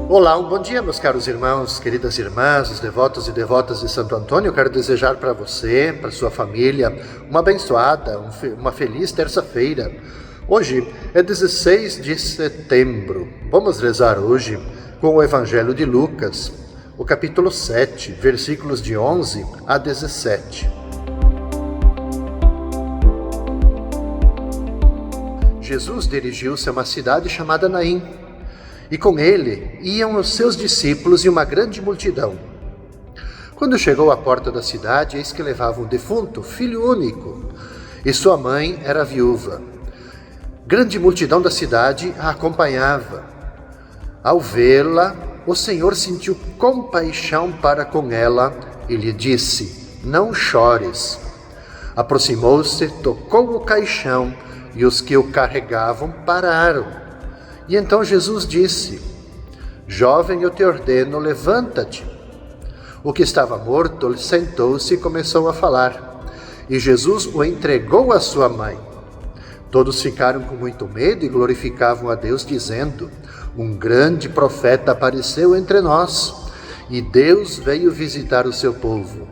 Olá, um bom dia, meus caros irmãos, queridas irmãs, os devotos e devotas de Santo Antônio. Eu quero desejar para você, para sua família, uma abençoada, uma feliz terça-feira. Hoje é 16 de setembro. Vamos rezar hoje com o Evangelho de Lucas, o capítulo 7, versículos de 11 a 17. Jesus dirigiu-se a uma cidade chamada Naim, e com ele iam os seus discípulos e uma grande multidão. Quando chegou à porta da cidade, eis que levava um defunto, filho único, e sua mãe era viúva. Grande multidão da cidade a acompanhava. Ao vê-la, o Senhor sentiu compaixão para com ela e lhe disse: "Não chores." Aproximou-se, tocou o caixão, e os que o carregavam pararam. E então Jesus disse: "Jovem, eu te ordeno, levanta-te." O que estava morto sentou-se e começou a falar. E Jesus o entregou à sua mãe. Todos ficaram com muito medo e glorificavam a Deus, dizendo: "Um grande profeta apareceu entre nós, e Deus veio visitar o seu povo."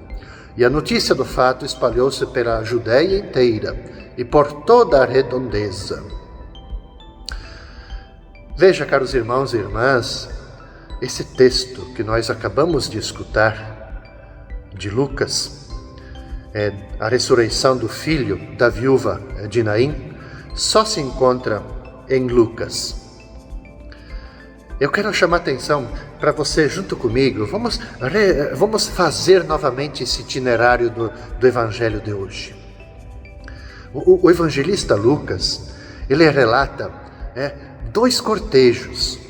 E a notícia do fato espalhou-se pela Judéia inteira e por toda a redondeza. Veja, caros irmãos e irmãs, esse texto que nós acabamos de escutar, de Lucas, a ressurreição do filho da viúva de Naim, só se encontra em Lucas. Eu quero chamar a atenção para você, junto comigo, vamos fazer novamente esse itinerário do Evangelho de hoje. O evangelista Lucas, ele relata dois cortejos,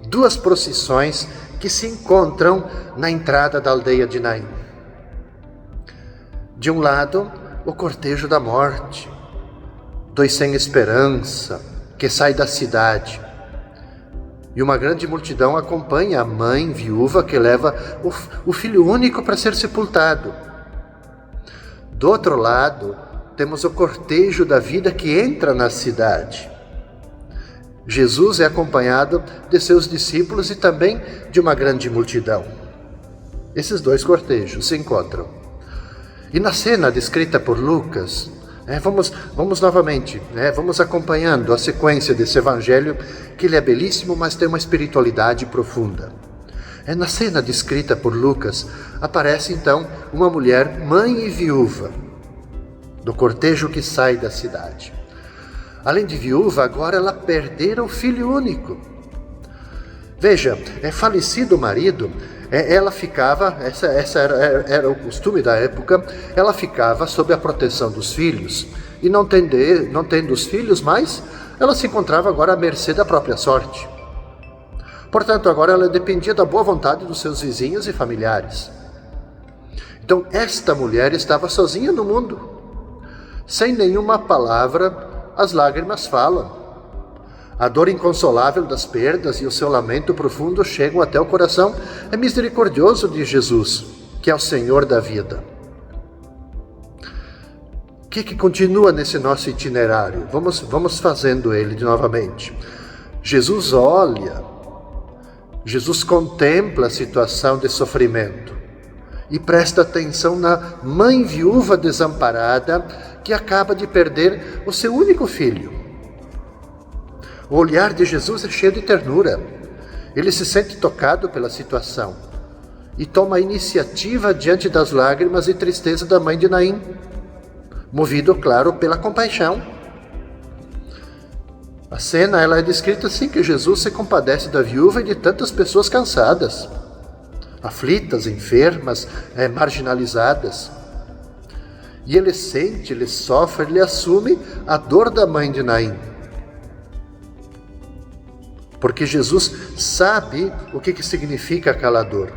duas procissões que se encontram na entrada da aldeia de Naim. De um lado, o cortejo da morte, dos sem esperança, que sai da cidade. E uma grande multidão acompanha a mãe viúva que leva o filho único para ser sepultado. Do outro lado, temos o cortejo da vida que entra na cidade. Jesus é acompanhado de seus discípulos e também de uma grande multidão. Esses dois cortejos se encontram. E na cena descrita por Lucas, vamos novamente, vamos acompanhando a sequência desse evangelho, que ele é belíssimo, mas tem uma espiritualidade profunda. Na cena descrita por Lucas, aparece então uma mulher, mãe e viúva, do cortejo que sai da cidade. Além de viúva, agora ela perdera o filho único. Veja, falecido o marido, ela ficava, essa era o costume da época, ela ficava sob a proteção dos filhos, e não tendo os filhos mais, ela se encontrava agora à mercê da própria sorte. Portanto, agora ela dependia da boa vontade dos seus vizinhos e familiares. Então, esta mulher estava sozinha no mundo. Sem nenhuma palavra, as lágrimas falam. A dor inconsolável das perdas e o seu lamento profundo chegam até o coração misericordioso de Jesus, que é o Senhor da vida. O que continua nesse nosso itinerário? Vamos fazendo ele novamente. Jesus olha, Jesus contempla a situação de sofrimento e presta atenção na mãe viúva desamparada que acaba de perder o seu único filho. O olhar de Jesus é cheio de ternura. Ele se sente tocado pela situação e toma a iniciativa diante das lágrimas e tristeza da mãe de Naim, movido, claro, pela compaixão. A cena ela é descrita assim, que Jesus se compadece da viúva e de tantas pessoas cansadas, aflitas, enfermas, marginalizadas. E ele sente, ele sofre, ele assume a dor da mãe de Naim. Porque Jesus sabe o que significa aquela dor.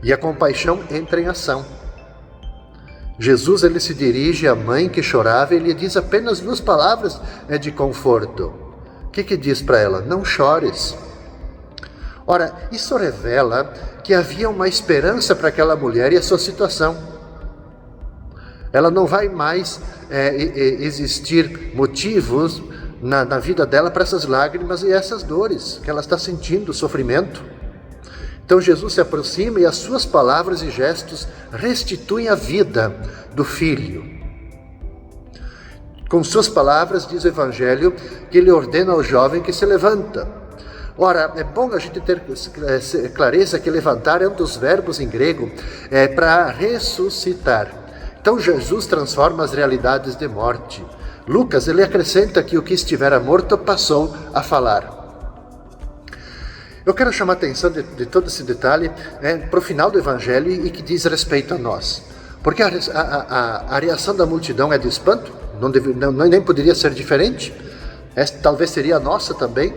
E a compaixão entra em ação. Jesus ele se dirige à mãe que chorava e lhe diz apenas duas palavras de conforto. O que diz para ela? Não chores. Ora, isso revela que havia uma esperança para aquela mulher e a sua situação. Ela não vai mais existir motivos na vida dela para essas lágrimas e essas dores que ela está sentindo, sofrimento. Então Jesus se aproxima e as suas palavras e gestos restituem a vida do filho. Com suas palavras, diz o Evangelho, que ele ordena ao jovem que se levanta. Ora, é bom a gente ter clareza que levantar é um dos verbos em grego para ressuscitar. Então Jesus transforma as realidades de morte. Lucas, ele acrescenta que o que estivera morto passou a falar. Eu quero chamar a atenção de todo esse detalhe para o final do Evangelho e que diz respeito a nós. Porque a reação da multidão é de espanto, nem poderia ser diferente. Talvez seria a nossa também,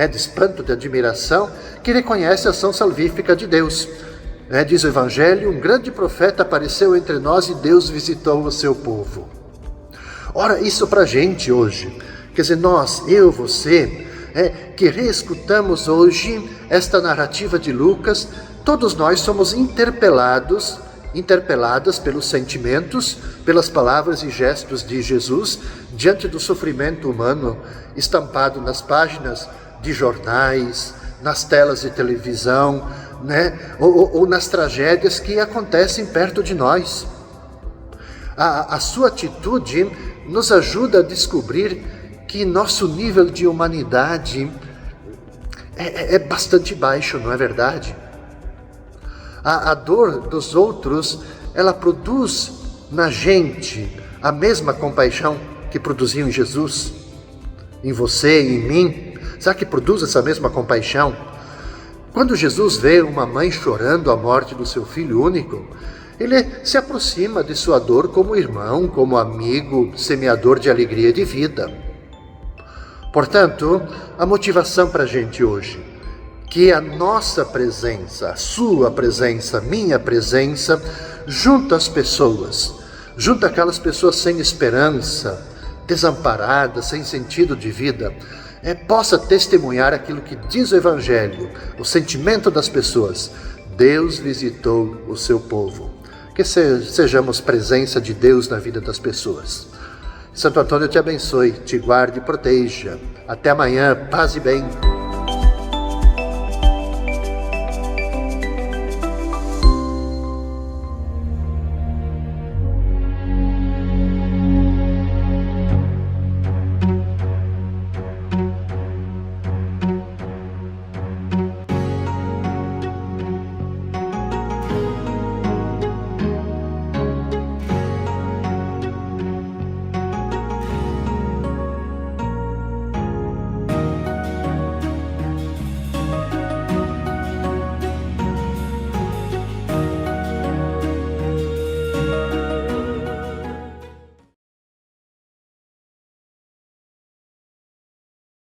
de espanto, de admiração, que reconhece a ação salvífica de Deus. Diz o Evangelho, um grande profeta apareceu entre nós e Deus visitou o seu povo. Ora, isso para a gente hoje, quer dizer, nós, eu, você, que reescutamos hoje esta narrativa de Lucas, todos nós somos interpeladas pelos sentimentos, pelas palavras e gestos de Jesus, diante do sofrimento humano estampado nas páginas de jornais, nas telas de televisão, ou nas tragédias que acontecem perto de nós. A sua atitude nos ajuda a descobrir que nosso nível de humanidade é bastante baixo, não é verdade? A dor dos outros, ela produz na gente a mesma compaixão que produziu em Jesus, em você e em mim. Será que produz essa mesma compaixão? Quando Jesus vê uma mãe chorando a morte do seu filho único, ele se aproxima de sua dor como irmão, como amigo, semeador de alegria e de vida. Portanto, a motivação para a gente hoje, que a nossa presença, a sua presença, minha presença, junto às pessoas, junto àquelas pessoas sem esperança, desamparadas, sem sentido de vida, possa testemunhar aquilo que diz o Evangelho, o sentimento das pessoas. Deus visitou o seu povo. Que sejamos presença de Deus na vida das pessoas. Santo Antônio te abençoe, te guarde e proteja. Até amanhã, paz e bem.